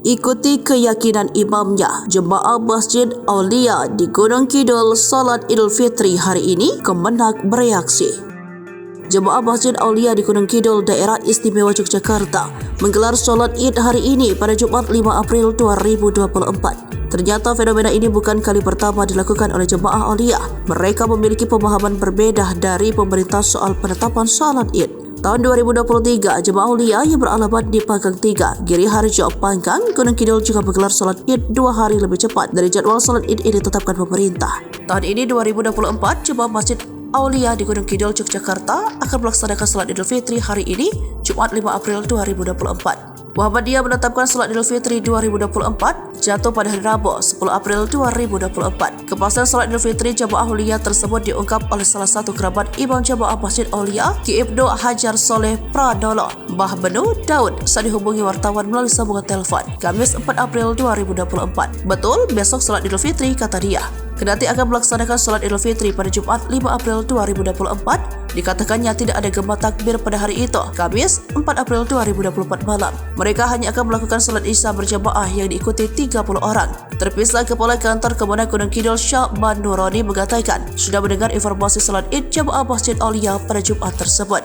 ikuti keyakinan imamnya. Jemaah Masjid Aulia di Gunung Kidul salat Idul Fitri hari ini, Kemenak bereaksi. Jemaah Masjid Aulia di Gunung Kidul, Daerah Istimewa Yogyakarta menggelar solat Id hari ini pada Jumat 5 April 2024. Ternyata fenomena ini bukan kali pertama dilakukan oleh jemaah Aulia. Mereka memiliki pemahaman berbeda dari pemerintah soal penetapan solat Id. Tahun 2023, jemaah Aulia yang beralamat di Pangkang 3, Giri Harjo, Pangkang, Gunung Kidul juga menggelar solat Id 2 hari lebih cepat dari jadwal solat Id ini ditetapkan pemerintah. Tahun ini 2024, jemaah Masjid Aulia di Gunung Kidul, Yogyakarta akan melaksanakan salat Idul Fitri hari ini, Jumat 5 April 2024. Muhammadiyah menetapkan salat Idul Fitri 2024 jatuh pada hari Rabu 10 April 2024. Kepastian salat Idul Fitri jemaah Aulia tersebut diungkap oleh salah satu kerabat Imam Jemaah Masjid Aulia, Ki Ibnu Hajar Soleh Pradolo, Mbah Benu Daud, saat dihubungi wartawan melalui sambungan telepon Kamis 4 April 2024. Betul, besok salat Idul Fitri, kata dia. Kendati akan melaksanakan salat Idul Fitri pada Jumat 5 April 2024, dikatakannya tidak ada gema takbir pada hari itu, Kamis 4 April 2024 malam. Mereka hanya akan melakukan salat Isya berjamaah yang diikuti 30 orang. Terpisah Kepala Kantor Kemenak Gunung Kidul Syahban Nuroni mengatakan sudah mendengar informasi salat Id jamaah Masjid Aulia pada Jumat tersebut.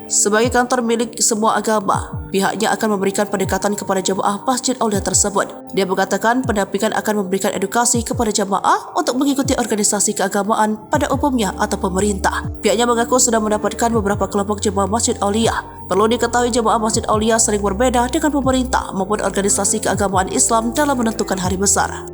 Sebagai kantor milik semua agama, pihaknya akan memberikan pendekatan kepada jemaah Masjid Aulia tersebut. Dia mengatakan pendampingan akan memberikan edukasi kepada jemaah untuk mengikuti organisasi keagamaan pada umumnya atau pemerintah. Pihaknya mengaku sudah mendapatkan beberapa kelompok jemaah Masjid Aulia. Perlu diketahui jemaah Masjid Aulia sering berbeda dengan pemerintah maupun organisasi keagamaan Islam dalam menentukan hari besar.